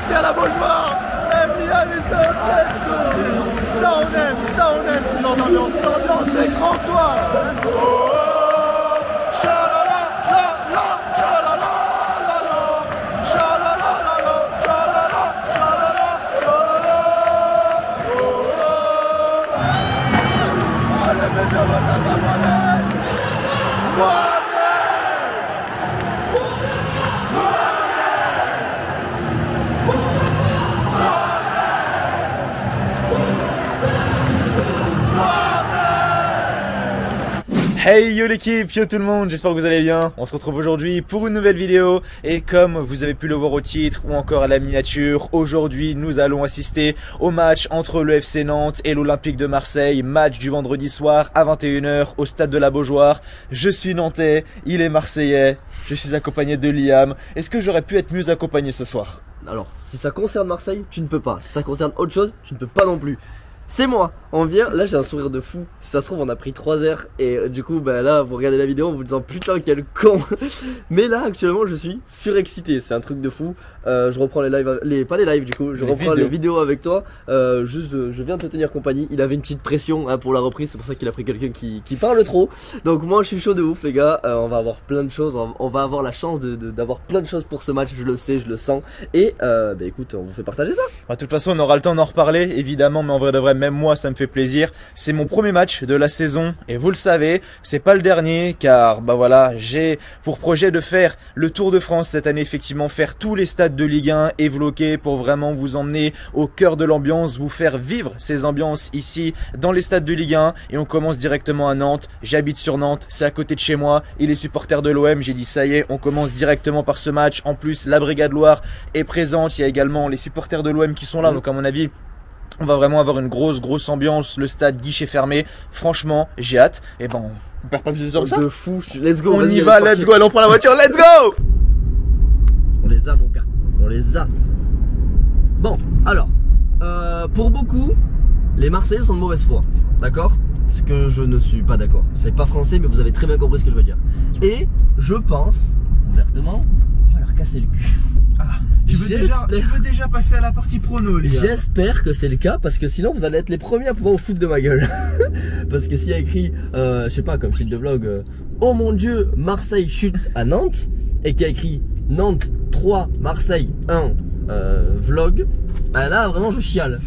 ici à la Beaujoire. Liam is up, let's go. Ça on aime, c'est l'ambiance est grand soir. Hey yo l'équipe, yo tout le monde, j'espère que vous allez bien. On se retrouve aujourd'hui pour une nouvelle vidéo. Et comme vous avez pu le voir au titre ou encore à la miniature, aujourd'hui nous allons assister au match entre le FC Nantes et l'Olympique de Marseille. Match du vendredi soir à 21 h au stade de la Beaujoire. Je suis nantais, il est marseillais, je suis accompagné de Liam. Est-ce que j'aurais pu être mieux accompagné ce soir? Alors, si ça concerne Marseille, tu ne peux pas. Si ça concerne autre chose, tu ne peux pas non plus. C'est moi, on vient, là j'ai un sourire de fou. Si ça se trouve on a pris 3 heures et du coup bah là vous regardez la vidéo en vous disant putain quel con. Mais là actuellement je suis surexcité, c'est un truc de fou. Je reprends les lives, pas les lives du coup, je reprends les vidéos avec toi. Je viens te tenir compagnie, il avait une petite pression hein, pour la reprise, c'est pour ça qu'il a pris quelqu'un qui parle trop. Donc moi je suis chaud de ouf les gars, on va avoir plein de choses, on va avoir la chance d'avoir plein de choses pour ce match, je le sais, je le sens. Et bah écoute, on vous fait partager ça. De toute façon on aura le temps d'en reparler évidemment, mais en vrai de vrai même moi ça me fait plaisir. C'est mon premier match de la saison et vous le savez, c'est pas le dernier car bah voilà, j'ai pour projet de faire le Tour de France cette année, effectivement faire tous les stades de Ligue 1 et vlogger pour vraiment vous emmener au cœur de l'ambiance, vous faire vivre ces ambiances ici dans les stades de Ligue 1. Et on commence directement à Nantes, j'habite sur Nantes, c'est à côté de chez moi et les supporters de l'OM, j'ai dit ça y est, on commence directement par ce match. En plus la Brigade Loire est présente, il y a également les supporters de l'OM qui sont là, donc à mon avis on va vraiment avoir une grosse ambiance, le stade guichet fermé. Franchement, j'ai hâte. Et ben, on perd pas plus de temps que ça. De fou, let's go. On y va, let's go. Allez, on prend la voiture, let's go. On les a, mon gars. On les a. Bon, alors, pour beaucoup, les Marseillais sont de mauvaise foi. D'accord? Ce que je ne suis pas d'accord. C'est pas français, mais vous avez très bien compris ce que je veux dire. Et je pense, ouvertement, on va leur casser le cul. Ah, tu veux déjà passer à la partie prono, les gars. J'espère que c'est le cas parce que sinon vous allez être les premiers à pouvoir vous foutre de ma gueule. Parce que s'il y a écrit, je sais pas, comme titre de vlog, oh mon dieu, Marseille chute à Nantes, et qu'il y a écrit Nantes 3, Marseille 1 vlog, bah là vraiment je chiale.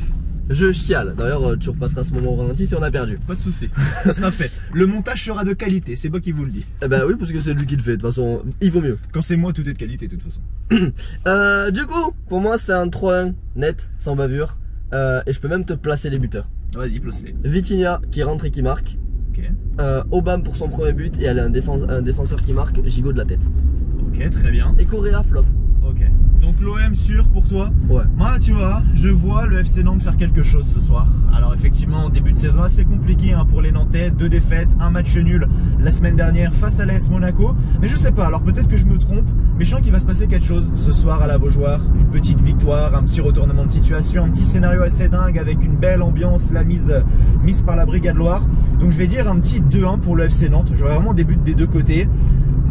Je chiale. D'ailleurs, tu repasseras ce moment au ralenti si on a perdu. Pas de soucis, ça sera fait. Le montage sera de qualité, c'est moi qui vous le dis. Eh ben oui, parce que c'est lui qui le fait. De toute façon, il vaut mieux. Quand c'est moi, tout est de qualité, de toute façon. Du coup, pour moi, c'est un 3-1 net, sans bavure. Et je peux même te placer les buteurs. Vas-y, place-les. Vitinha qui rentre et qui marque. Ok. Obama pour son premier but. Et elle a un défenseur qui marque, gigot de la tête. Ok, très bien. Et Correa flop. Ok. Donc l'OM sûr pour toi? Ouais. Moi tu vois, je vois le FC Nantes faire quelque chose ce soir. Alors effectivement, début de saison assez compliqué hein, pour les Nantais, 2 défaites, un match nul la semaine dernière face à l'AS Monaco. Mais je sais pas, alors peut-être que je me trompe, mais je sens qu'il va se passer quelque chose ce soir à la Beaujoire. Une petite victoire, un petit retournement de situation, un petit scénario assez dingue avec une belle ambiance, la mise par la Brigade Loire. Donc je vais dire un petit 2-1 pour le FC Nantes. J'aurai vraiment des buts des deux côtés.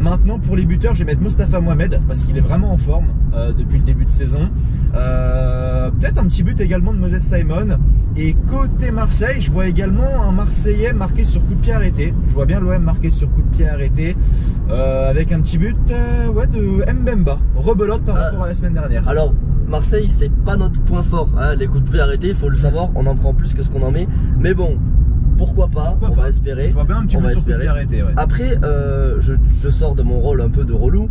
Maintenant pour les buteurs, je vais mettre Mostafa Mohamed parce qu'il est vraiment en forme depuis le début de saison. Peut-être un petit but également de Moses Simon. Et côté Marseille, je vois également un Marseillais marqué sur coup de pied arrêté. Je vois bien l'OM marqué sur coup de pied arrêté avec un petit but ouais, de Mbemba. Rebelote par rapport à la semaine dernière. Alors Marseille c'est pas notre point fort hein, les coups de pied arrêtés, il faut le savoir, on en prend plus que ce qu'on en met. Mais bon, pourquoi pas, on va espérer. Je vois bien un petit peu sur coup de pied arrêté, ouais. Après, je sors de mon rôle un peu de relou.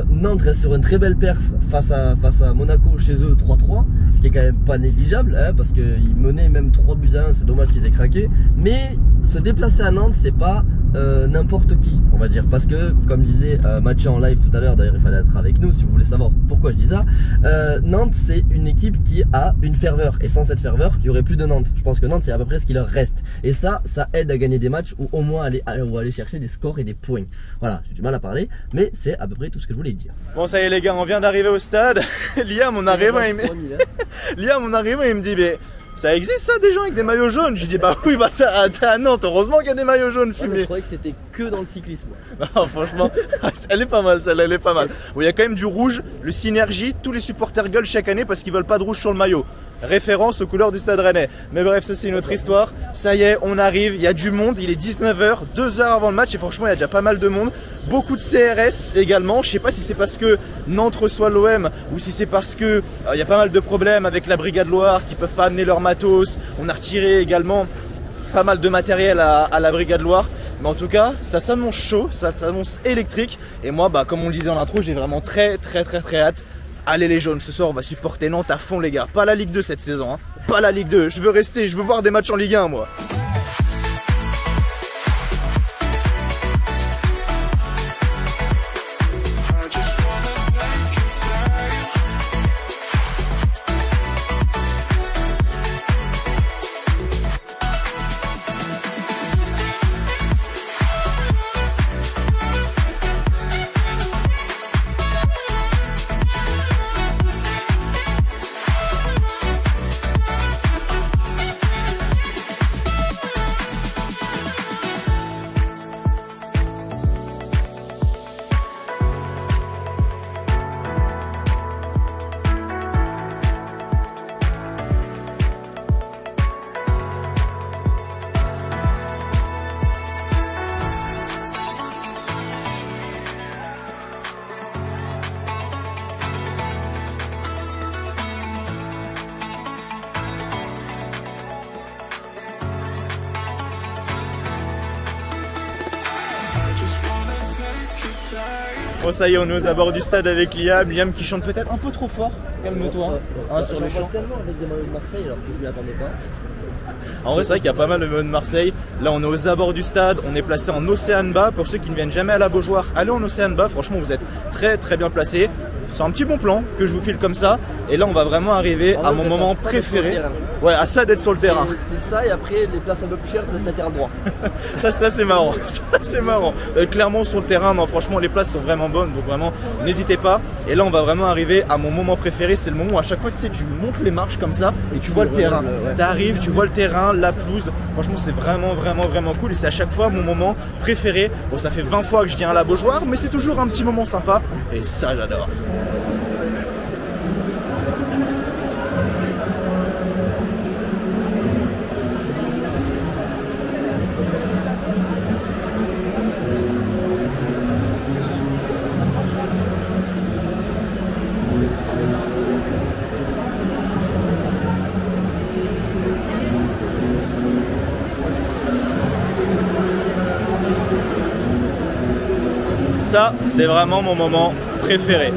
Nantes reste sur une très belle perf face à Monaco chez eux 3-3, ce qui est quand même pas négligeable hein, parce qu'ils menaient même 3 buts à 1, c'est dommage qu'ils aient craqué. Mais se déplacer à Nantes, c'est pas n'importe qui, on va dire, parce que comme disait Mathieu en live tout à l'heure, d'ailleurs il fallait être avec nous si vous voulez savoir pourquoi je dis ça. Nantes c'est une équipe qui a une ferveur, et sans cette ferveur il y aurait plus de Nantes. Je pense que Nantes c'est à peu près ce qui leur reste, et ça aide à gagner des matchs ou au moins aller chercher des scores et des points. Voilà, j'ai du mal à parler, mais c'est à peu près tout ce que je voulais dire. Bon ça y est les gars, on vient d'arriver au stade. Liam on arrive et il me dit Ça existe ça, des gens avec des maillots jaunes? J'ai dit bah oui, bah t'es à Nantes, heureusement qu'il y a des maillots jaunes Ouais, mais je fumés. croyais que c'était que dans le cyclisme. Non, franchement, elle est pas mal celle-là, elle est pas mal. Bon, il y a quand même du rouge, le Synergie, tous les supporters gueulent chaque année parce qu'ils veulent pas de rouge sur le maillot. Référence aux couleurs du Stade Rennais. Mais bref, ça c'est une autre histoire. Ça y est, on arrive, il y a du monde, il est 19 h, 2 heures avant le match et franchement il y a déjà pas mal de monde. Beaucoup de CRS également, je sais pas si c'est parce que Nantes reçoit l'OM ou si c'est parce que il y a pas mal de problèmes avec la Brigade Loire qui peuvent pas amener leur matos. On a retiré également pas mal de matériel à la Brigade Loire. Mais en tout cas, ça s'annonce chaud, ça s'annonce électrique. Et moi, bah, comme on le disait en intro, j'ai vraiment très hâte. Allez les jaunes, ce soir on va supporter Nantes à fond les gars. Pas la Ligue 2 cette saison, hein. Pas la Ligue 2, je veux rester, je veux voir des matchs en Ligue 1 moi. Bon ça y est, on est aux abords du stade avec Liam. Liam qui chante peut-être un peu trop fort. Calme-toi hein, sur les chants. Tellement avec des maillots de Marseille alors que je m'y attendais pas. En vrai c'est vrai qu'il y a pas mal de maillots de Marseille. Là on est aux abords du stade, on est placé en Océane Bas. Pour ceux qui ne viennent jamais à la Beaujoire, allez en Océane Bas, franchement vous êtes très bien placés. C'est un petit bon plan que je vous file comme ça. Et là on va vraiment arriver à mon moment préféré. Ouais, à ça d'être sur le terrain. C'est ça et après les places un peu plus chères peut-être latéral droit. ça c'est marrant, ça c'est marrant. Clairement sur le terrain, non franchement les places sont vraiment bonnes, donc vraiment n'hésitez pas. Et là on va vraiment arriver à mon moment préféré, c'est le moment où à chaque fois tu sais tu montes les marches comme ça et tu vois le terrain. Ouais. Tu arrives, tu vois le terrain, la pelouse, franchement c'est vraiment cool et c'est à chaque fois mon moment préféré. Bon ça fait 20 fois que je viens à la Beaujoire, mais c'est toujours un petit moment sympa et ça j'adore. Ça, c'est vraiment mon moment préféré.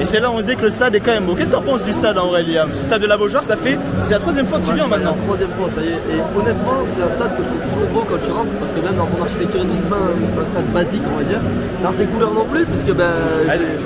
Et c'est là où on se dit que le stade est quand même beau. Qu'est-ce que t'en penses du stade en vrai, Liam? Ce stade de la Beaujoire, c'est la troisième fois que tu viens maintenant. C'est la troisième fois, ça y est. Et honnêtement, c'est un stade que je trouve toujours beau quand tu rentres parce que même dans son architecture et tout, c'est pas un stade basique, on va dire. Dans ses couleurs non plus, puisque ben,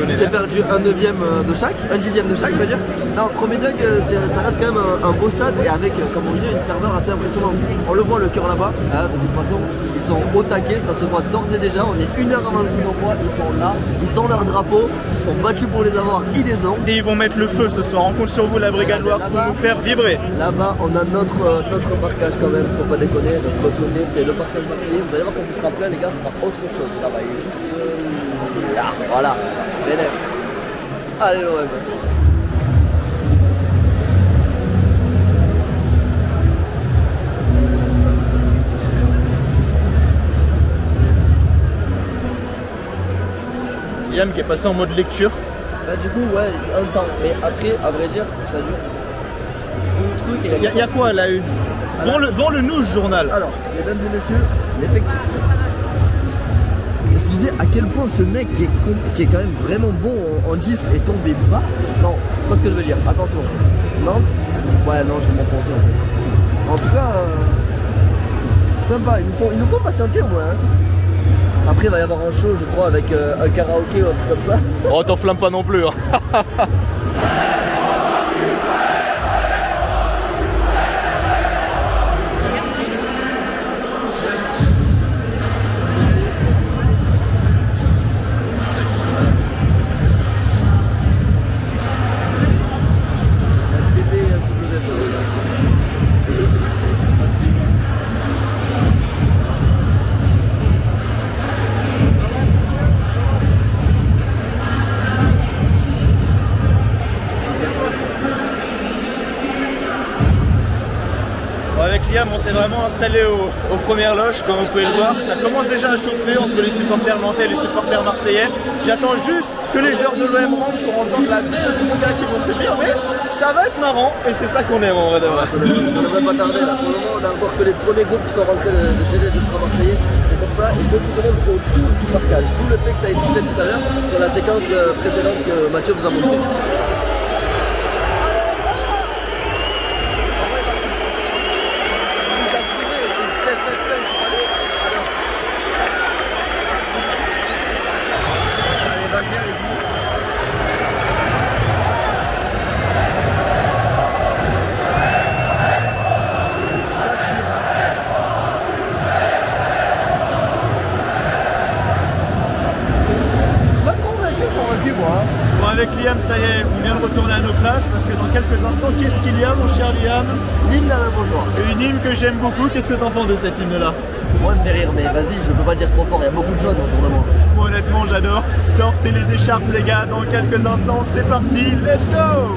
j'ai perdu un 9e de chaque, un 10e de chaque, je veux dire. Non, premier Doug, ça reste quand même un beau stade et avec, comme on dit, une ferveur assez impressionnante. On le voit le cœur là-bas, hein, de toute façon, ils sont au taquet, ça se voit d'ores et déjà. On est 1 heure avant le coup d'envoi, ils sont là, ils ont leur drapeau, ils se sont battus pour les avoir, ils les ont. Et ils vont mettre le feu ce soir. On compte sur vous, la Brigade Loire, pour nous faire vibrer. Là-bas, on a notre marquage quand même, faut pas déconner. Notre côté, c'est le marquage marseillais. Vous allez voir quand il sera plein, les gars, ce sera autre chose. Là-bas, il est juste là, voilà. Bénéf. Allez, l'OM. Liam qui est passé en mode lecture. Bah, du coup, ouais, un temps. Mais après, à vrai dire, ça dure 2 trucs. Il y a quoi là? Vends-le nous ce journal. Alors, mesdames et messieurs, l'effectif. Je disais à quel point ce mec qui est quand même vraiment bon en 10 est tombé bas. Non, c'est pas ce que je veux dire. Attention. Nantes. Ouais, non, je vais m'enfoncer en fait. En tout cas, sympa. Il nous faut patienter au moins. Hein. Après il va y avoir un show je crois avec un karaoké ou un truc comme ça. Oh t'enflamme pas non plus hein. Liam, on s'est vraiment installé aux premières loges, comme vous pouvez le voir. Ça commence déjà à chauffer entre les supporters nantais et les supporters marseillais. J'attends juste que les joueurs de l'OM rentrent pour entendre la vie des gars qui vont se dire, mais ça va être marrant et c'est ça qu'on aime en vrai de vrai. Ça devrait pas tarder là. Pour le moment, on a encore que les premiers groupes qui sont rentrés de chez les ultra marseillais. C'est pour ça, et beaucoup de monde autour du marquage. D'où le fait que ça ait cité tout à l'heure sur la séquence précédente que Mathieu vous a montré. Bon, avec Liam, ça y est, on vient de retourner à nos places parce que dans quelques instants, qu'est-ce qu'il y a, mon cher Liam? L'hymne à la Beaujoire. Une hymne que j'aime beaucoup. Qu'est-ce que t'en penses de cette hymne-là? Moi, elle me fait rire, mais vas-y, je peux pas le dire trop fort, il y a beaucoup de jaunes autour de moi. Moi, honnêtement, j'adore. Sortez les écharpes, les gars, dans quelques instants, c'est parti, let's go!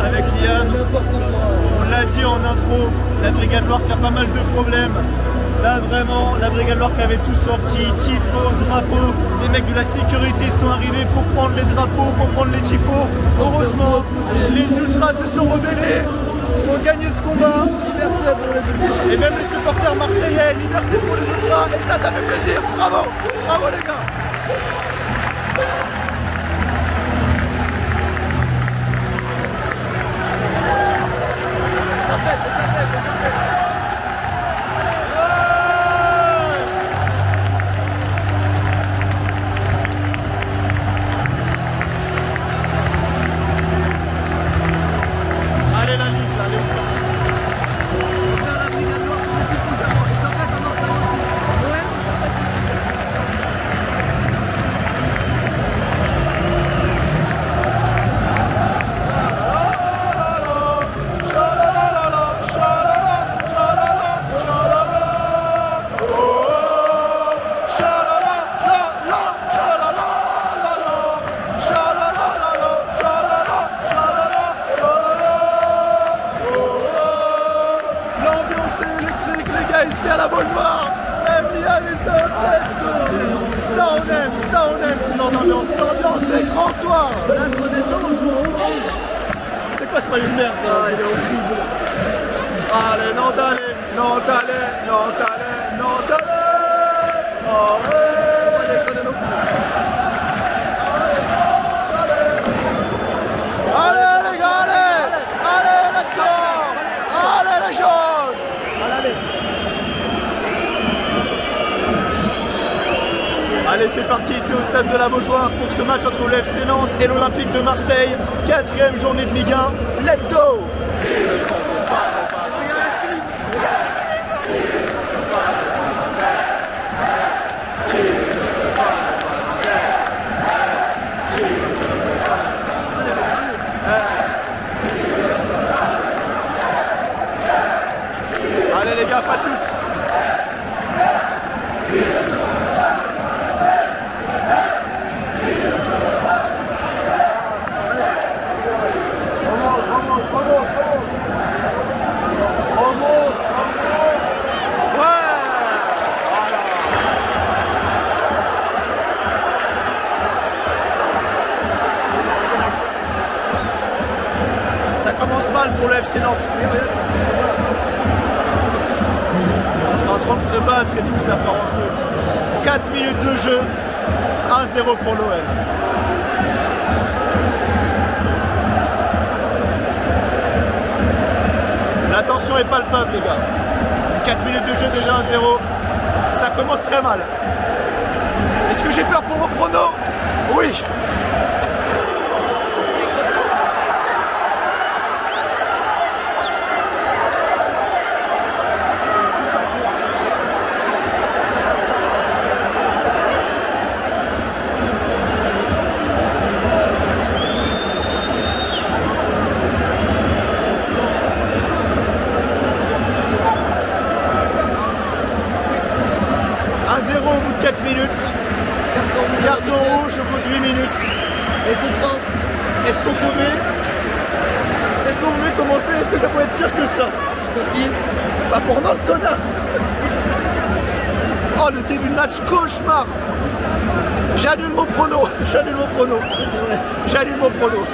Avec Liam, on l'a dit en intro, la Brigade Loire qui a pas mal de problèmes. Là vraiment, la Brigade Loire qui avait tout sorti, tifos, drapeaux, des mecs de la sécurité sont arrivés pour prendre les drapeaux, pour prendre les tifos. Heureusement, les ultras se sont rebellés, ont gagné ce combat. Et même les supporters marseillais, liberté pour les ultras, et ça fait plaisir. Bravo, bravo les gars. François. Là, je redescends, on joue au 11. C'est quoi ce maillot de merde ça? Ah, il est horrible. Allez, Nantes, allez, Nantes, allez, Nantes, allez, Nantes, allez. Oh, allez les gars, allez. Allez, let's go. Allez les jaunes. Allez. Allez, c'est parti ici au stade de la Beaujoire pour ce match entre le FC Nantes et l'Olympique de Marseille. 4e journée de Ligue 1. Let's go! Allez les gars, pas de lutte. Ça commence mal pour le FC Nantes. C'est en train de se battre et tout, ça part un peu. 4 minutes de jeu, 1-0 pour l'OL. La tension est palpable les gars. 4 minutes de jeu, déjà 1-0. Ça commence très mal. Est-ce que j'ai peur pour vos pronos? Oui. Au bout de 4 minutes, carton rouge au bout de 8 minutes. Et comprends. Est-ce qu'on pouvait commencer? Est-ce que ça pourrait être pire que ça? Pas pour Nantes, connard. Oh, le début de match cauchemar. J'annule mon prono. J'annule mon prono. J'annule mon prono.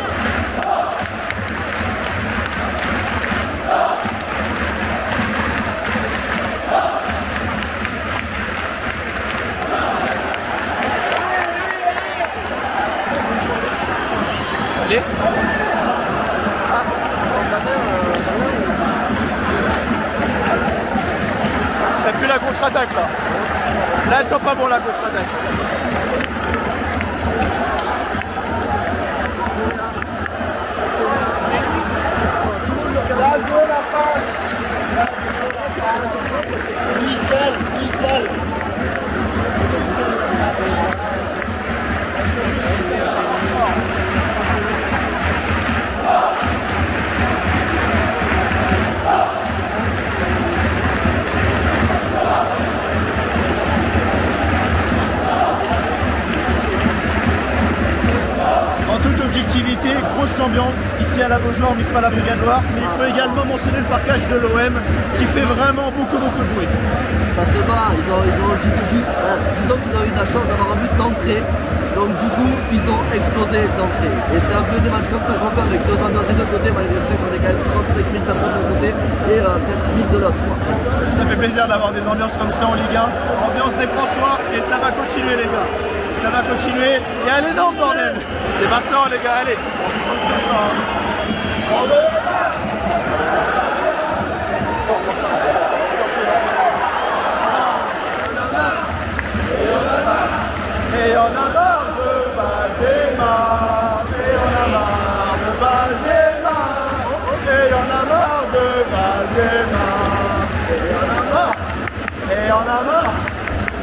Allez. Ça pue la contre-attaque là. Là, ils sont pas bons la contre-attaque. En toute objectivité, grosse ambiance ici à la Beaujoire, mise pas la Brigade Noire, mais il faut également mentionner le parquage de l'OM qui fait vraiment beaucoup de bruit. Ça se bat, disons qu'ils ont eu de la chance d'avoir un but d'entrée, donc du coup ils ont explosé d'entrée. Et c'est un peu des matchs comme ça qu'on peut avec deux ambiances des deux côtés, malgré le fait qu'on ait quand même 35 000 personnes d'un côté et peut-être 1000 de l'autre. Ça fait plaisir d'avoir des ambiances comme ça en Ligue 1, ambiance des François, et ça va continuer les gars. Ça va continuer, et allez non bordel. C'est maintenant les gars, allez. Et on a marre de Valdemar. Et on a marre de Valdemar. Et on a marre de Valdemar. Et on a marre. Et on a marre.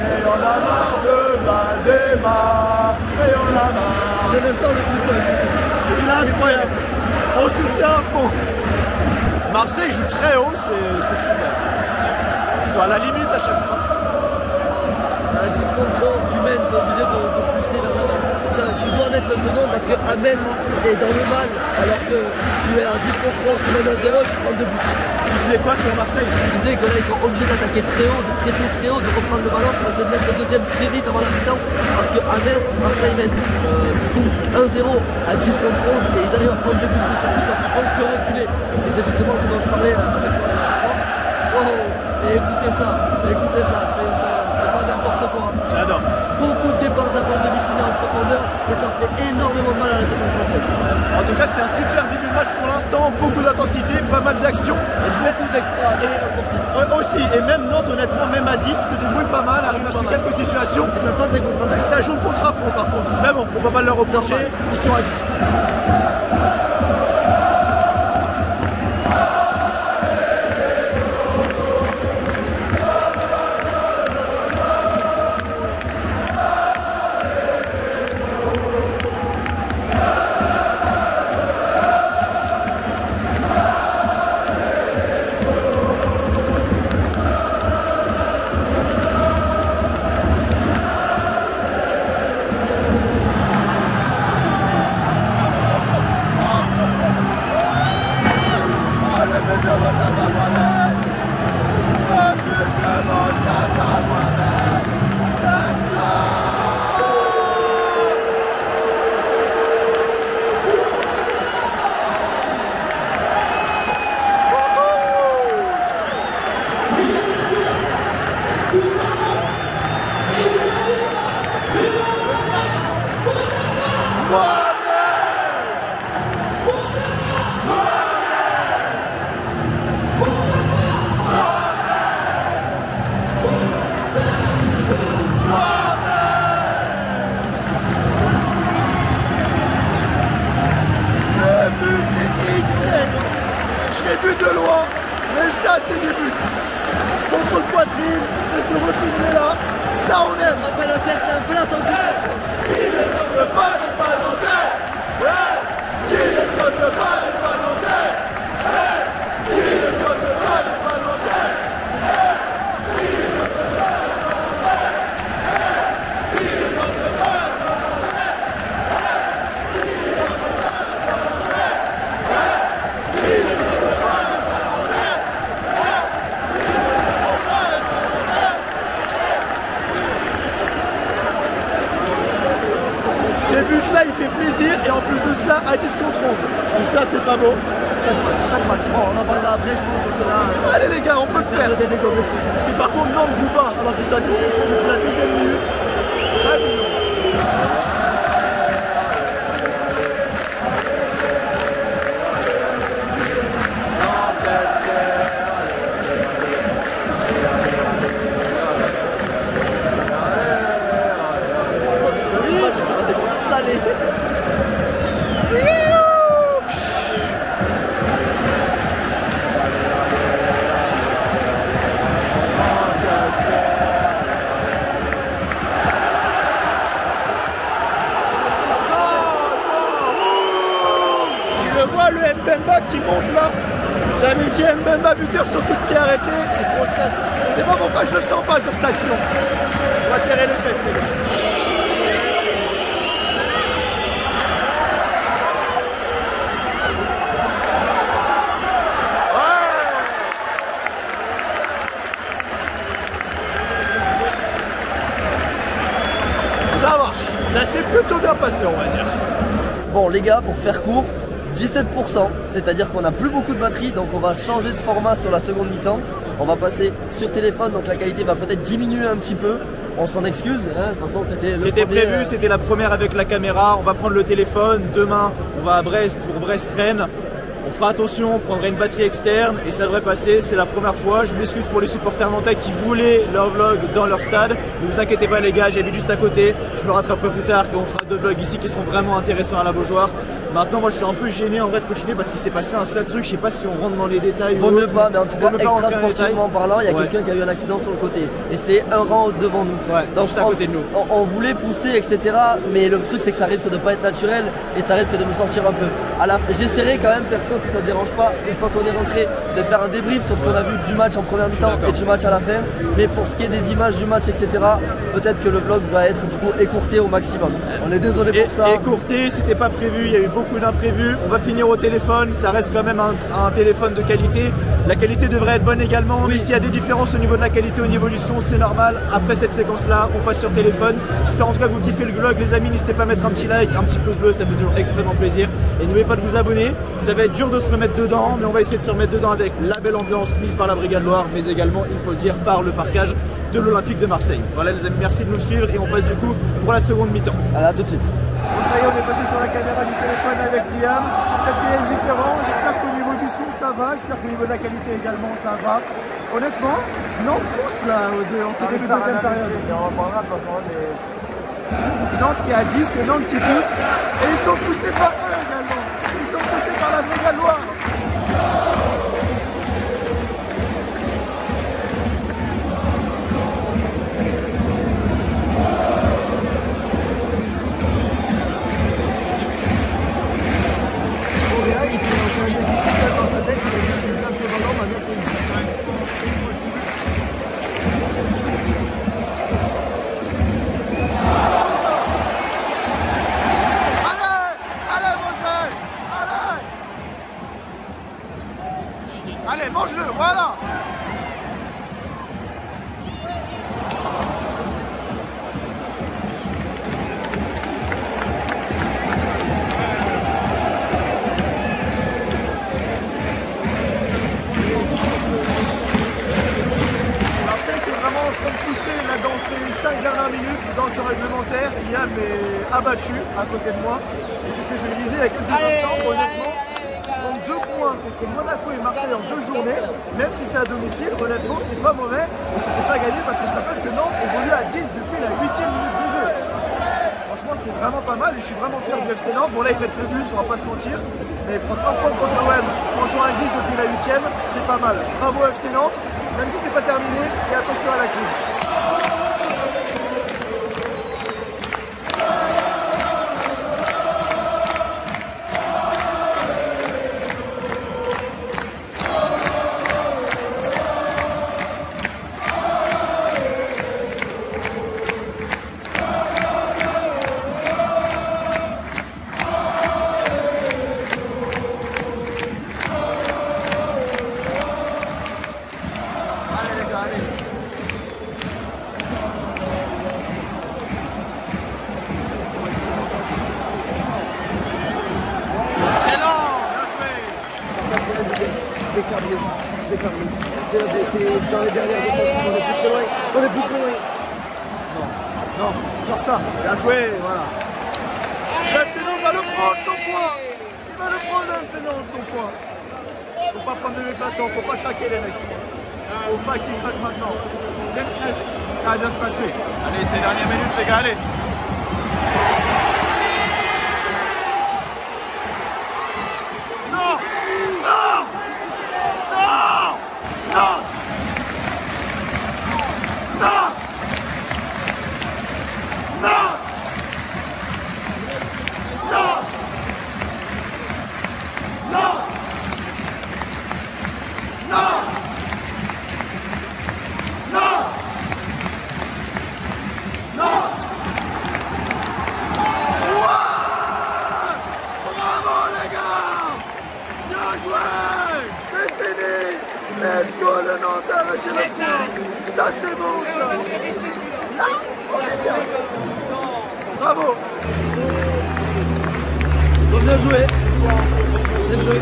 Et on a marre de Valdemar. Et on a marre. C'est le sens de tout. Il est incroyable. On soutient à fond. Marseille joue très haut, c'est fou. Ils sont à la limite à chaque fois. À 10 contre 11, tu mènes, t'es obligé de pousser vers là. Tu dois mettre le second parce qu'à Metz, t'es dans le mal alors que tu es à 10 contre 11, tu mènes à 0, tu prends 2 buts. Tu disais quoi sur Marseille? Je disais que là ils sont obligés d'attaquer très haut, de presser très haut, de reprendre le ballon pour essayer de mettre le deuxième très vite avant la mi-temps. Parce que à Metz, Marseille mène du coup 1-0 à 10 contre 11 et ils arrivent à prendre 2 buts de surtout parce qu'ils peuvent que reculer. Et c'est justement ce dont je parlais avec toi. Oh, et écoutez ça, c'est pas n'importe quoi. J'adore. Beaucoup de départs de la part de Vitinha en profondeur et ça fait énormément mal à la défense française. En tout cas, c'est un super début de match pour l'instant, beaucoup d'intensité, pas mal d'action. Et beaucoup d'extra sportifs. Aussi, et même Nantes, honnêtement, même à 10, se débrouille pas mal, arrive à faire quelques situations. Et ça tente des contre-attaques. Ça joue le contre-à-fond par contre. Mais bon, on va pas leur reprocher, ils sont à 10. De loin, mais ça c'est des buts. Contre le poitrine, et se retourner là, ça on aime. On rappelle un certain place en jeu. Il ne saute pas les balles en terre. Il ne saute pas les balles en terre. Il ne saute pas les balles en terre. Ces buts-là, il fait plaisir et en plus de cela, à 10 contre 11. Si ça, c'est pas beau, chaque match. Bon, on en parlera après, je pense que c'est là. Allez les gars, on peut le faire. Si par contre Nantes vous bat alors qu'ils sont à 10 contre 11 depuis la deuxième minute, très mignon. Le Mbemba qui monte là. J'avais dit Mbemba buteur sur coup de pied arrêté. Je sais pas pourquoi je le sens pas sur cette action. On va serrer les fesses les gars. Ça va, ça s'est plutôt bien passé on va dire. Bon les gars, pour faire court, 17%, c'est-à-dire qu'on n'a plus beaucoup de batterie, donc on va changer de format sur la seconde mi-temps. On va passer sur téléphone, donc la qualité va peut-être diminuer un petit peu. On s'en excuse, hein, de toute façon c'était prévu, c'était la première avec la caméra. On va prendre le téléphone, demain on va à Brest pour Brest-Rennes. On fera attention, on prendra une batterie externe et ça devrait passer, c'est la première fois. Je m'excuse pour les supporters nantais qui voulaient leur vlog dans leur stade. Ne vous inquiétez pas les gars, j'habite juste à côté. Je me rattraperai plus tard et on fera d'autres vlogs ici qui seront vraiment intéressants à la Beaujoire. Maintenant moi je suis un peu gêné en vrai de continuer parce qu'il s'est passé un sale truc, je sais pas si on rentre dans les détails. Vaut mieux pas, mais en tout cas extra sportivement parlant, il y a quelqu'un qui a eu un accident sur le côté. Et c'est un rang devant nous. Ouais, donc juste à côté de nous. On voulait pousser, etc. Mais le truc c'est que ça risque de pas être naturel et ça risque de nous sortir un peu. J'essaierai quand même, perso, si ça ne dérange pas, une fois qu'on est rentré, de faire un débrief sur ce qu'on a vu du match en première mi-temps et du match à la fin. Mais pour ce qui est des images du match, etc., peut-être que le vlog va être du coup écourté au maximum. On est désolé pour ça. Écourté, c'était pas prévu, il y a eu beaucoup d'imprévus. On va finir au téléphone, ça reste quand même un téléphone de qualité. La qualité devrait être bonne également, oui. Mais s'il y a des différences au niveau de la qualité, au niveau du son, c'est normal. Après cette séquence-là, on passe sur téléphone. J'espère en tout cas que vous kiffez le vlog, les amis. N'hésitez pas à mettre un petit like, un petit pouce bleu, ça fait toujours extrêmement plaisir. Et n'oubliez pas de vous abonner. Ça va être dur de se remettre dedans, mais on va essayer de se remettre dedans avec la belle ambiance mise par la Brigade Loire, mais également, il faut le dire, par le parquage de l'Olympique de Marseille. Voilà les amis, merci de nous suivre et on passe du coup pour la seconde mi-temps. Allez, à tout de suite. Bon, ça y est, on est passé sur la caméra du téléphone avec Liam. Peut-être qu'il y a une différence. J'espère qu'au niveau du son ça va. J'espère qu'au niveau de la qualité également ça va. Honnêtement, Nantes pousse là en ce début de deuxième période. Nantes qui a 10 et Nantes qui pousse. Et ils sont poussés par eux également. Ils sont poussés par la Brigade Loire. Allez, mange-le, voilà. Marseille qui est vraiment en train de pousser là dans ces 5 dernières minutes dans le temps réglementaire. Liam est abattu à côté de moi. Et c'est ce que je lui disais il y a quelques instants, honnêtement. 2 points contre Monaco et Marseille en 2 journées, même si c'est à domicile, honnêtement c'est pas mauvais, et c'était pas gagné parce que je rappelle que Nantes évolue à 10 depuis la 8e minute du jeu. Franchement c'est vraiment pas mal et je suis vraiment fier du FC Nantes. Bon là ils mettent le but, on va pas se mentir, mais prendre un point contre l'OM en jouant à 10 depuis la 8e, c'est pas mal. Bravo FC Nantes, même si c'est pas terminé, et attention à la crise. C'est dans les dernières défenses, on est plus très loin. On est plus très loin. Non, non, sors ça. Bien joué, voilà. Le FC Nantes va le prendre, son point. Il va le prendre, le FC Nantes, son point. Faut pas prendre de déplacement, faut pas craquer les mecs. Faut pas qu'ils craquent maintenant. Laisse, ça va bien se passer. Allez, ces dernières minutes, les gars, allez. Non! Non! Non! Non! Non! Non! Non! Non! Non! Non! Non! Bravo les gars! Bien joué! C'est fini! Let's go le Nantes chez le point! Ça c'est bon ça! Non! Bravo! Bien joué! Bien joué!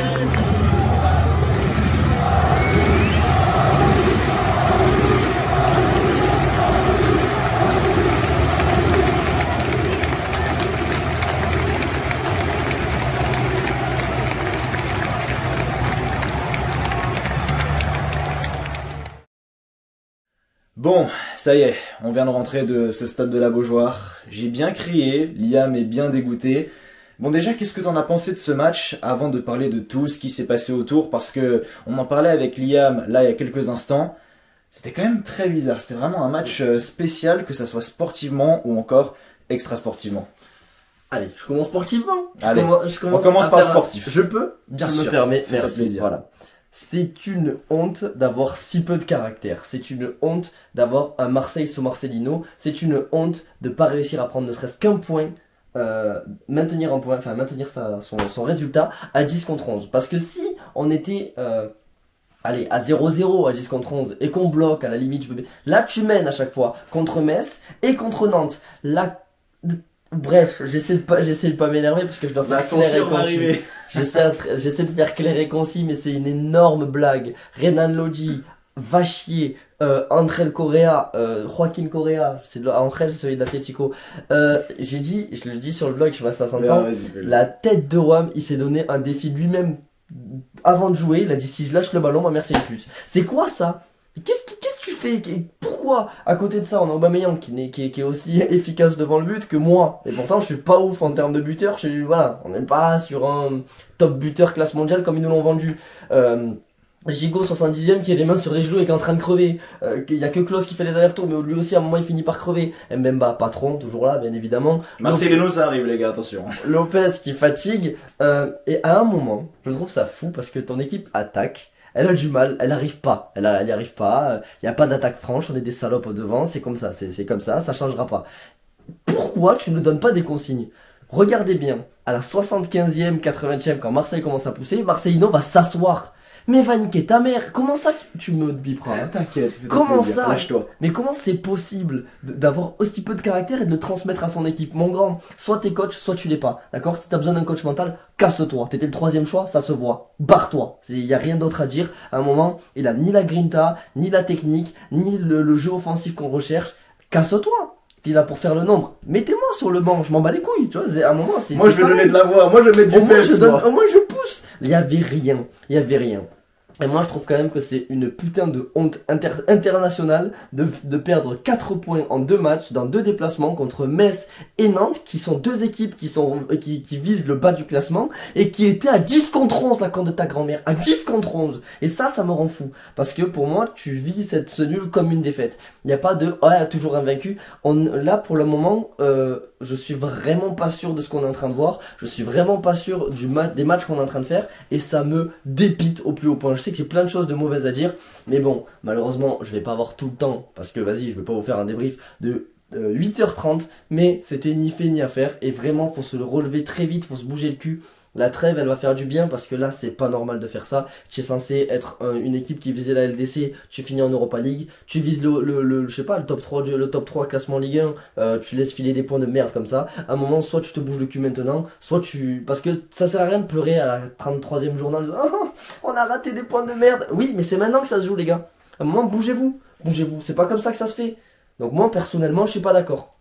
Bon, ça y est, on vient de rentrer de ce stade de la Beaujoire. J'ai bien crié, Liam est bien dégoûté. Bon déjà, qu'est-ce que t'en as pensé de ce match avant de parler de tout ce qui s'est passé autour? Parce que on en parlait avec Liam là il y a quelques instants. C'était quand même très bizarre, c'était vraiment un match spécial, que ça soit sportivement ou encore extra sportivement. Allez, je commence sportivement. Allez, je on commence à par le faire- sportif. Je peux? Bien je sûr, me permets, fais-toi merci. plaisir. Voilà. C'est une honte d'avoir si peu de caractère. C'est une honte d'avoir un Marseille sous Marcelino. C'est une honte de pas réussir à prendre ne serait-ce qu'un point. Maintenir un point, enfin maintenir son résultat à 10 contre 11. Parce que si on était allez, à 0-0 à 10 contre 11 et qu'on bloque à la limite, là tu mènes à chaque fois contre Metz et contre Nantes. Là, bref, j'essaie de pas m'énerver parce que je dois faire La clair et censure va concis. arriver. J'essaie de faire clair et concis, mais c'est une énorme blague. Renan Lodi, va chier. Angel Correa, Joaquin Correa, c'est Angel, c'est celui d'Atletico. J'ai dit, je le dis sur le blog, je sais pas si ça s'entend. La tête de Wam, il s'est donné un défi lui-même avant de jouer. Il a dit si je lâche le ballon, ma mère c'est une pute. C'est quoi ça? Qu'est-ce que tu fais? Pourquoi? À côté de ça, on a Aubameyang qui est aussi efficace devant le but que moi. Et pourtant, je suis pas ouf en termes de buteur. Voilà, on n'est pas sur un top buteur classe mondiale comme ils nous l'ont vendu. Gigot 70ème qui a les mains sur les genoux et qui est en train de crever. Il y a que Klose qui fait les allers-retours, mais lui aussi à un moment il finit par crever. Mbemba, patron, toujours là, bien évidemment. Marcelino, ça arrive, les gars, attention. Lopez qui fatigue. Et à un moment, je trouve ça fou parce que ton équipe attaque. Elle a du mal, elle arrive pas. Elle y arrive pas. Il n'y a pas d'attaque franche, on est des salopes au devant. C'est comme ça, c'est comme ça changera pas. Pourquoi tu ne donnes pas des consignes? Regardez bien, à la 75e, 80e, quand Marseille commence à pousser, Marcelino va s'asseoir. Mais va niquer ta mère, comment ça tu me biperas hein? T'inquiète, fais-toi Comment plaisir, ça? lâche-toi. Mais comment c'est possible d'avoir aussi peu de caractère et de le transmettre à son équipe? Mon grand, soit t'es coach, soit tu l'es pas. D'accord? Si t'as besoin d'un coach mental, casse-toi. T'étais le 3e choix, ça se voit. Barre-toi. Il y a rien d'autre à dire. À un moment, il a ni la grinta, ni la technique, ni le jeu offensif qu'on recherche. Casse-toi. T'es là pour faire le nombre. Mettez-moi sur le banc, je m'en bats les couilles. Tu vois, à un moment, c'est. Moi, je vais donner de la voix. Moi, je vais mettre du peps. Moi, je pousse. Il y avait rien. Il y avait rien. Et moi je trouve quand même que c'est une putain de honte internationale de perdre 4 points en 2 matchs dans 2 déplacements contre Metz et Nantes qui sont 2 équipes qui visent le bas du classement et qui étaient à 10 contre 11 la camp de ta grand-mère, à 10 contre 11. Et ça me rend fou parce que pour moi tu vis ce nul comme une défaite. Il n'y a pas de ouais, toujours invaincu. Là pour le moment je suis vraiment pas sûr de ce qu'on est en train de voir. Je suis vraiment pas sûr des matchs qu'on est en train de faire et ça me dépite au plus haut point. Je sais que j'ai plein de choses de mauvaises à dire, mais bon, malheureusement, je vais pas avoir tout le temps parce que vas-y, je vais pas vous faire un débrief de 8h30, mais c'était ni fait ni à faire et vraiment, faut se le relever très vite, faut se bouger le cul. La trêve, elle va faire du bien parce que là, c'est pas normal de faire ça. Tu es censé être une équipe qui visait la LDC, tu finis en Europa League, tu vises je sais pas, le top 3 classement Ligue 1, tu laisses filer des points de merde comme ça. À un moment, soit tu te bouges le cul maintenant, soit parce que ça sert à rien de pleurer à la 33e journée en disant oh, on a raté des points de merde. Oui, mais c'est maintenant que ça se joue, les gars. À un moment, bougez-vous, c'est pas comme ça que ça se fait. Donc moi, personnellement, je suis pas d'accord.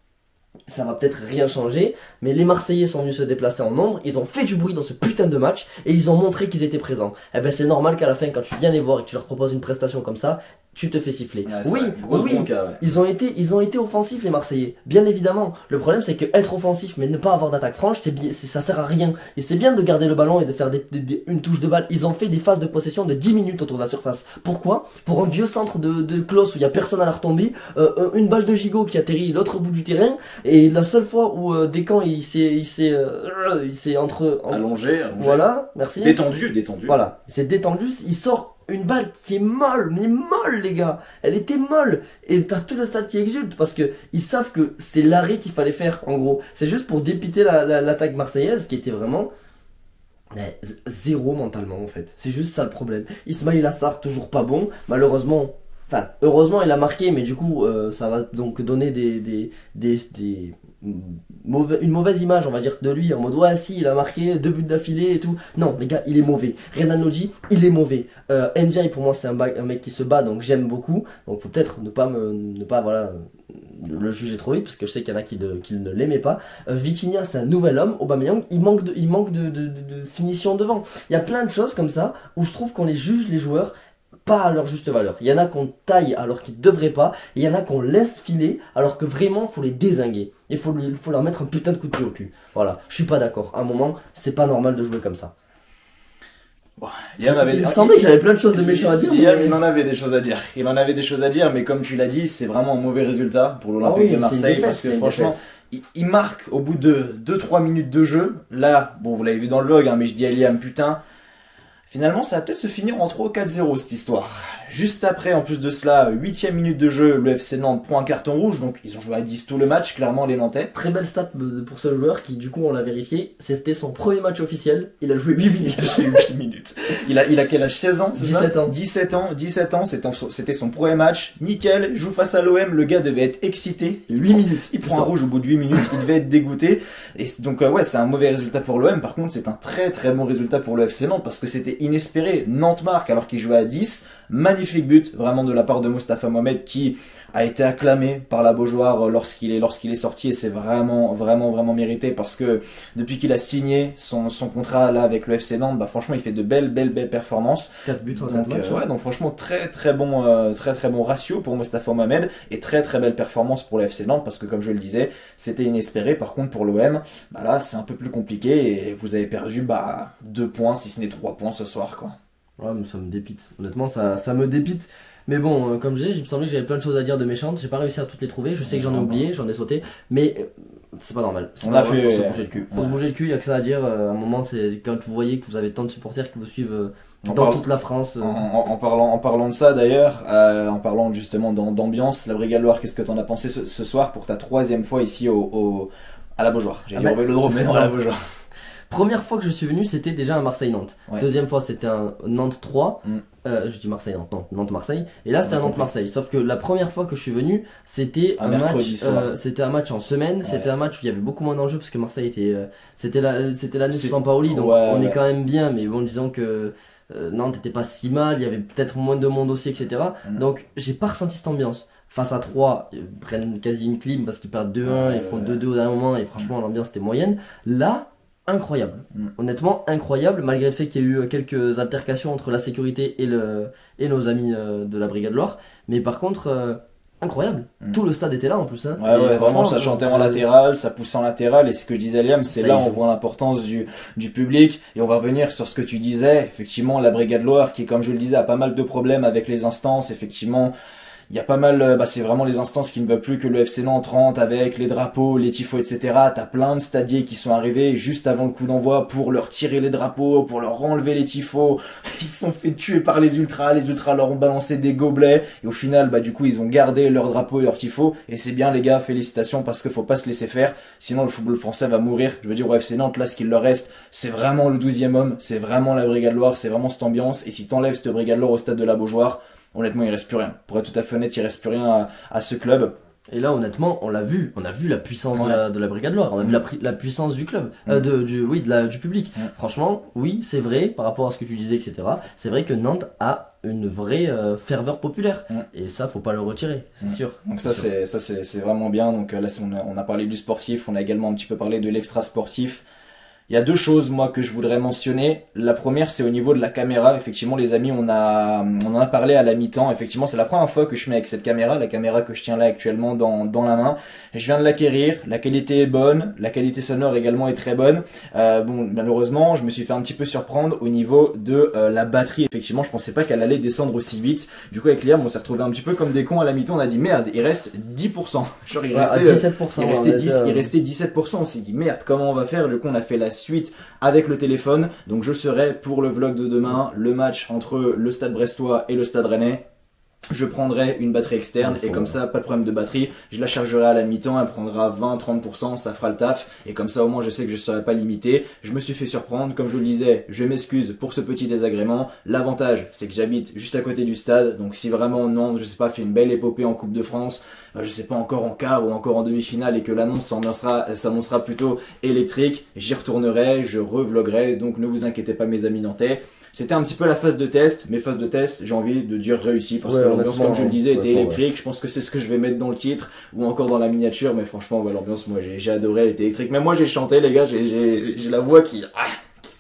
Ça va peut-être rien changer, mais les Marseillais sont venus se déplacer en nombre, ils ont fait du bruit dans ce putain de match et ils ont montré qu'ils étaient présents. Et ben c'est normal qu'à la fin, quand tu viens les voir et que tu leur proposes une prestation comme ça, tu te fais siffler. Ouais, oui, bronca, ouais. ils ont été offensifs les Marseillais, bien évidemment. Le problème c'est que être offensif mais ne pas avoir d'attaque franche, ça sert à rien. Et c'est bien de garder le ballon et de faire une touche de balle. Ils ont fait des phases de possession de 10 minutes autour de la surface. Pourquoi? Pour un vieux centre de Klose où il y a personne à la retomber, une balle de Gigot qui atterrit l'autre bout du terrain. Et la seule fois où Descamps il s'est allongé. Voilà, merci. Détendu. Voilà, il s'est détendu, il sort une balle qui est molle, mais molle les gars, elle était molle et t'as tout le stade qui exulte parce que ils savent que c'est l'arrêt qu'il fallait faire en gros. C'est juste pour dépiter l'attaque marseillaise qui était vraiment zéro mentalement en fait. C'est juste ça le problème. Ismail Assar toujours pas bon, malheureusement. Enfin, heureusement il a marqué, mais du coup ça va donc donner une mauvaise image on va dire de lui en mode ouais si il a marqué 2 buts d'affilée et tout. Non les gars, il est mauvais. Renan Lodi, il est mauvai. Ndiaye pour moi c'est un mec qui se bat, donc j'aime beaucoup. Donc faut peut-être ne pas voilà le juger trop vite parce que je sais qu'il y en a qui ne l'aimaient pas. Vitinha c'est un nouvel homme. Aubameyang il manque de finition devant. Il y a plein de choses comme ça où je trouve qu'on les juge les joueurs pas à leur juste valeur. Il y en a qu'on taille alors qu'ils devraient pas, et il y en a qu'on laisse filer alors que vraiment faut les dézinguer. Il faut leur mettre un putain de coup de pied au cul. Voilà, je suis pas d'accord. À un moment, c'est pas normal de jouer comme ça. Bon, Liam avait... Il me semblait que j'avais plein de choses de méchant à dire. Liam, mais- il en avait des choses à dire. Il en avait des choses à dire, mais comme tu l'as dit, c'est vraiment un mauvais résultat pour l'Olympique Ah oui, de Marseille. c'est une défaite, Parce que c'est une franchement, défaite. il marque au bout de 2-3 minutes de jeu. Là, bon, vous l'avez vu dans le vlog, hein, mais je dis à Liam, putain, finalement, ça va peut-être se finir en 3 ou 4-0 cette histoire. Juste après, en plus de cela, 8ème minute de jeu, le FC Nantes prend un carton rouge, donc ils ont joué à 10 tout le match, clairement les Nantais. Très belle stat pour ce joueur qui, du coup, on l'a vérifié. C'était son premier match officiel. Il a joué 8 minutes. 8 minutes. Il a quel âge? 16 ans, c'est ça? 17 ans. 17 ans, c'était son premier match. Nickel, joue face à l'OM, le gars devait être excité. 8 minutes. Il prend un rouge au bout de 8 minutes, il devait être dégoûté. Et donc ouais, c'est un mauvais résultat pour l'OM. Par contre, c'est un très très bon résultat pour le FC Nantes parce que c'était inespéré. Nantes marque alors qu'il jouait à 10. Magnifique but vraiment de la part de Mostafa Mohamed qui a été acclamé par la Beaujoire lorsqu'il est sorti et c'est vraiment mérité parce que depuis qu'il a signé son contrat là avec le FC Nantes, bah franchement il fait de belles performances. 4 buts en 4 Donc, matchs. ouais, donc franchement très bon ratio pour Mostafa Mohamed et très belle performance pour le FC Nantes parce que comme je le disais c'était inespéré. Par contre pour l'OM, bah là c'est un peu plus compliqué et vous avez perdu 2 points si ce n'est 3 points ce soir quoi. Ouais, mais ça me dépite. Honnêtement, ça me dépite. Mais bon, comme je disais, il me semblait que j'avais plein de choses à dire de méchantes. J'ai pas réussi à toutes les trouver. Je sais que j'en ai oublié, j'en ai sauté. Mais c'est pas normal. On a fait. Faut se bouger le cul. Faut se bouger le cul, il y a que ça à dire. À un moment, c'est quand vous voyez que vous avez tant de supporters qui vous suivent dans toute la France. En parlant de ça d'ailleurs, en parlant justement d'ambiance, la Brigade Loire, qu'est-ce que t'en as pensé ce soir pour ta 3e fois ici à la Beaujoire? J'ai dit au Vélodrome, mais non à la Beaujoire. Première fois que je suis venu, c'était déjà à Marseille-Nantes. Ouais. Deuxième fois, c'était un Nantes-3. Je dis Marseille-Nantes, non, Nantes-Marseille. Et là, c'était un Nantes-Marseille. Sauf que la première fois que je suis venu, c'était un match en semaine. Ouais. C'était un match où il y avait beaucoup moins d'enjeux parce que Marseille était. C'était l'année de Sampaoli, donc on est quand même bien. Mais bon, disons que Nantes n'était pas si mal. Il y avait peut-être moins de monde aussi, etc. Donc, j'ai pas ressenti cette ambiance. Face à 3, ils prennent quasi une clim parce qu'ils perdent 2-1, ils font 2-2 au dernier moment. Et franchement, l'ambiance était moyenne. Là, incroyable, honnêtement incroyable, malgré le fait qu'il y a eu quelques altercations entre la sécurité et nos amis de la Brigade Loire, mais par contre incroyable, tout le stade était là en plus hein. Ouais, vraiment ça chantait en latéral, ça poussait en latéral et ce que je disais à Liam, c'est là on voit l'importance du public et on va revenir sur ce que tu disais, effectivement la Brigade Loire qui comme je le disais a pas mal de problèmes avec les instances, effectivement. Il y a pas mal, c'est vraiment les instances qui ne veulent plus que le FC Nantes rentre avec les drapeaux, les tifos, etc. T'as plein de stadiers qui sont arrivés juste avant le coup d'envoi pour leur tirer les drapeaux, pour leur enlever les tifos. Ils se sont fait tuer par les ultras leur ont balancé des gobelets. Et au final, du coup, ils ont gardé leurs drapeaux et leurs tifos. Et c'est bien les gars, félicitations parce qu'il faut pas se laisser faire. Sinon, le football français va mourir. Je veux dire, au FC Nantes, là, ce qu'il leur reste, c'est vraiment le 12e homme. C'est vraiment la Brigade Loire, c'est vraiment cette ambiance. Et si t'enlèves cette Brigade Loire au stade de la Beaujoire, honnêtement, il reste plus rien. Pour être tout à fait honnête, il reste plus rien à ce club. Et là, honnêtement, on a vu la puissance de la Brigade Loire, on a vu la puissance du club, du public. Franchement, oui, c'est vrai, par rapport à ce que tu disais, etc. C'est vrai que Nantes a une vraie ferveur populaire. Et ça, faut pas le retirer, c'est sûr. Donc ça, c'est vraiment bien. Donc là, on a parlé du sportif, on a également un petit peu parlé de l'extra sportif. Il y a 2 choses, moi, que je voudrais mentionner. La première, c'est au niveau de la caméra. Effectivement, les amis, on en a parlé à la mi-temps. Effectivement, c'est la première fois que je mets avec cette caméra, la caméra que je tiens là actuellement dans la main. Je viens de l'acquérir. La qualité est bonne. La qualité sonore également est très bonne. Malheureusement, je me suis fait un petit peu surprendre au niveau de la batterie. Effectivement, je pensais pas qu'elle allait descendre aussi vite. Du coup, avec Liam, on s'est retrouvé un petit peu comme des cons à la mi-temps. On a dit, merde, il reste 10%. Genre, il restait 17%. Il restait 17%. On s'est dit, merde, comment on va faire? Du coup, on a fait la suite avec le téléphone. Donc je serai pour le vlog de demain, le match entre le Stade Brestois et le Stade Rennais. Je prendrai une batterie externe et comme ça, pas de problème de batterie. Je la chargerai à la mi-temps, elle prendra 20-30%, ça fera le taf. Et comme ça, au moins, je sais que je ne serai pas limité. Je me suis fait surprendre, comme je vous le disais, je m'excuse pour ce petit désagrément. L'avantage, c'est que j'habite juste à côté du stade. Donc si vraiment, non, je sais pas, fait une belle épopée en Coupe de France, je sais pas, encore en quart ou encore en demi-finale et que l'annonce s'annoncera plutôt électrique, j'y retournerai, je revloguerai. Donc ne vous inquiétez pas, mes amis nantais. C'était un petit peu la phase de test. Mes phases de test, j'ai envie de dire réussi parce que l'ambiance, comme je le disais, était électrique. Je pense que c'est ce que je vais mettre dans le titre ou encore dans la miniature. Mais franchement, l'ambiance, moi, j'ai adoré, elle était électrique. Même moi, j'ai chanté, les gars. J'ai la voix qui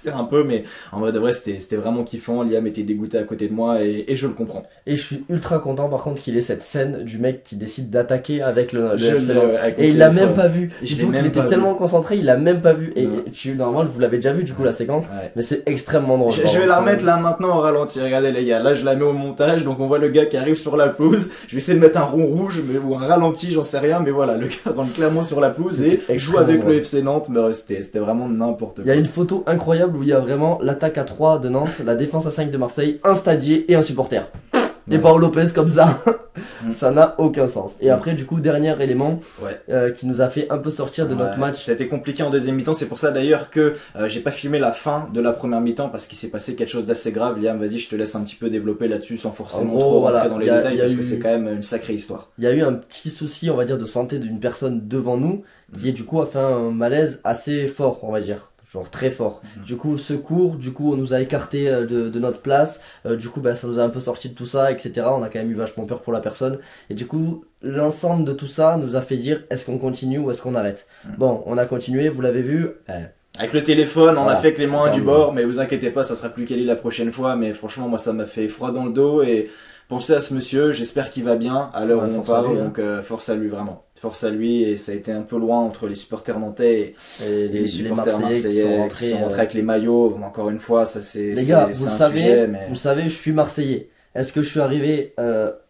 sert un peu, mais en vrai de vrai, c'était vraiment kiffant. Liam était dégoûté à côté de moi et je le comprends. Et je suis ultra content par contre qu'il ait cette scène du mec qui décide d'attaquer avec le Je FC l'ai, Nantes. avec Et il le l'a téléphone. même pas vu. Je Je l'ai trouve qu'il même était pas tellement concentré, il l'a même pas vu. Et Non. normalement, vous l'avez déjà vu du coup la séquence, Ouais. mais c'est extrêmement drôle. Je vais la remettre là maintenant au ralenti. Regardez les gars, là je la mets au montage, donc on voit le gars qui arrive sur la pelouse. Je vais essayer de mettre un rond rouge ou un ralenti, j'en sais rien, mais voilà, le gars rentre clairement sur la pelouse et C'était joue avec extrêmement le FC Nantes. Mais c'était vraiment n'importe quoi. Il y a une photo incroyable où il y a vraiment l'attaque à 3 de Nantes, la défense à 5 de Marseille, un stadier et un supporter. Et Ouais. Paul Lopez comme ça, Mm. ça n'a aucun sens. Et après du coup, dernier élément Ouais. qui nous a fait un peu sortir de notre Ouais, match. ça a été compliqué en deuxième mi-temps, c'est pour ça d'ailleurs que j'ai pas filmé la fin de la première mi-temps parce qu'il s'est passé quelque chose d'assez grave. Liam, vas-y, je te laisse un petit peu développer là-dessus sans forcément En gros, trop rentrer voilà, dans les y a détails parce eu- que c'est quand même une sacrée histoire. Il y a eu un petit souci, on va dire, de santé d'une personne devant nous qui du coup a fait un malaise assez fort, on va dire. Genre très fort. Du coup, secours, du coup, on nous a écarté de notre place. Du coup, ça nous a un peu sorti de tout ça, etc. On a quand même eu vachement peur pour la personne. Et du coup, l'ensemble de tout ça nous a fait dire est-ce qu'on continue ou est-ce qu'on arrête. Bon, on a continué, vous l'avez vu. Avec le téléphone, on a Voilà. fait que les mains du Attends, bord, mais vous inquiétez pas, ça sera plus quali la prochaine fois. Mais franchement, moi, ça m'a fait froid dans le dos et pensez à ce monsieur. J'espère qu'il va bien à l'heure Ouais, où on force à parle. lui, hein. Donc force à lui vraiment. Force à lui et ça a été un peu loin entre les supporters nantais Et et les supporters Marseillais qui sont rentrés. avec les maillots. Encore une fois, ça c'est Les gars, c'est vous le un savez, sujet, mais vous le savez, je suis Marseillais. Est-ce que je suis arrivé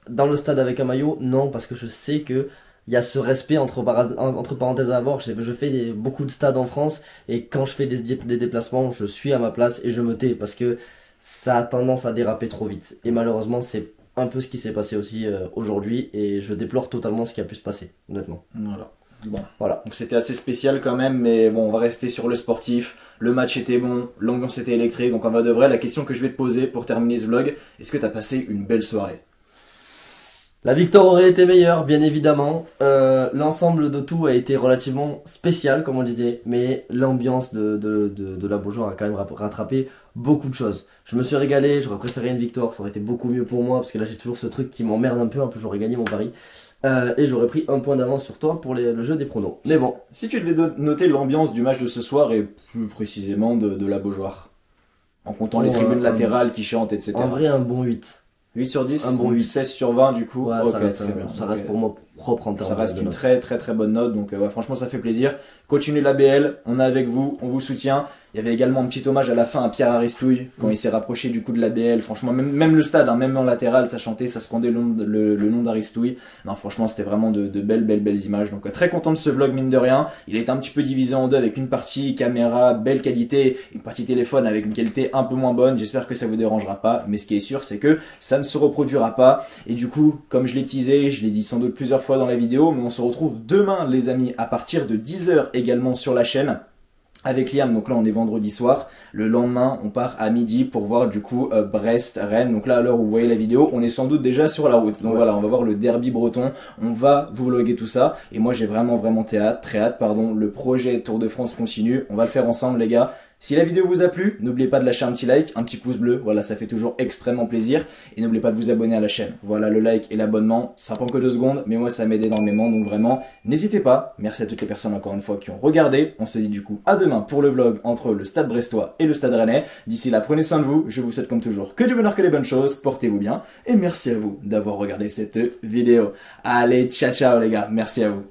dans le stade avec un maillot? Non, parce que je sais que il y a ce respect entre parenthèses à avoir. Je fais beaucoup de stades en France et quand je fais des déplacements, je suis à ma place et je me tais parce que ça a tendance à déraper trop vite. Et malheureusement, c'est un peu ce qui s'est passé aussi aujourd'hui et je déplore totalement ce qui a pu se passer, honnêtement. voilà. Bon. Voilà. Donc c'était assez spécial quand même, mais bon, on va rester sur le sportif. Le match était bon, l'ambiance était électrique, donc en vrai de vrai, la question que je vais te poser pour terminer ce vlog, est-ce que t'as passé une belle soirée? La victoire aurait été meilleure, bien évidemment. L'ensemble de tout a été relativement spécial, comme on disait, mais l'ambiance de la Beaujoire a quand même rattrapé beaucoup de choses. Je me suis régalé, j'aurais préféré une victoire, ça aurait été beaucoup mieux pour moi, parce que là j'ai toujours ce truc qui m'emmerde un peu j'aurais gagné mon pari. Et j'aurais pris un point d'avance sur toi pour le jeu des pronos. Mais bon. Si tu devais noter l'ambiance du match de ce soir et plus précisément de la Beaujoire, en comptant les tribunes latérales qui chantent, etc. En vrai, un bon 8. 8 sur 10, un bon 8. 16 sur 20 du coup. Ouais, Ok, ça reste, très bien. ça reste pour moi propre en termes Ça reste de une notes. très très très bonne note, donc ouais, franchement ça fait plaisir. Continuez la BL, on est avec vous, on vous soutient. Il y avait également un petit hommage à la fin à Pierre Aristouille quand il s'est rapproché du coup de la BL. Franchement, même le stade, hein, même en latéral, ça chantait, ça scandait le nom d'Aristouille. Non, franchement, c'était vraiment de belles images. Donc très content de ce vlog, mine de rien. Il a été un petit peu divisé en deux avec une partie caméra, belle qualité, une partie téléphone avec une qualité un peu moins bonne. J'espère que ça vous dérangera pas, mais ce qui est sûr, c'est que ça ne se reproduira pas. Et du coup, comme je l'ai teasé, je l'ai dit sans doute plusieurs fois dans la vidéo, mais on se retrouve demain, les amis, à partir de 10h également sur la chaîne. Avec Liam, donc là on est vendredi soir, le lendemain on part à midi pour voir du coup Brest-Rennes, donc là à l'heure où vous voyez la vidéo, on est sans doute déjà sur la route, donc voilà, on va voir le derby breton, on va vous vloguer tout ça, et moi j'ai vraiment très hâte, pardon, le projet Tour de France continue, on va le faire ensemble les gars. Si la vidéo vous a plu, n'oubliez pas de lâcher un petit like, un petit pouce bleu, voilà, ça fait toujours extrêmement plaisir. Et n'oubliez pas de vous abonner à la chaîne. Voilà, le like et l'abonnement, ça prend que 2 secondes, mais moi ça m'aide énormément, donc vraiment, n'hésitez pas. Merci à toutes les personnes encore une fois qui ont regardé. On se dit du coup à demain pour le vlog entre le Stade Brestois et le Stade Rennais. D'ici là, prenez soin de vous, je vous souhaite comme toujours que du bonheur, que les bonnes choses, portez-vous bien, et merci à vous d'avoir regardé cette vidéo. Allez, ciao ciao les gars, merci à vous.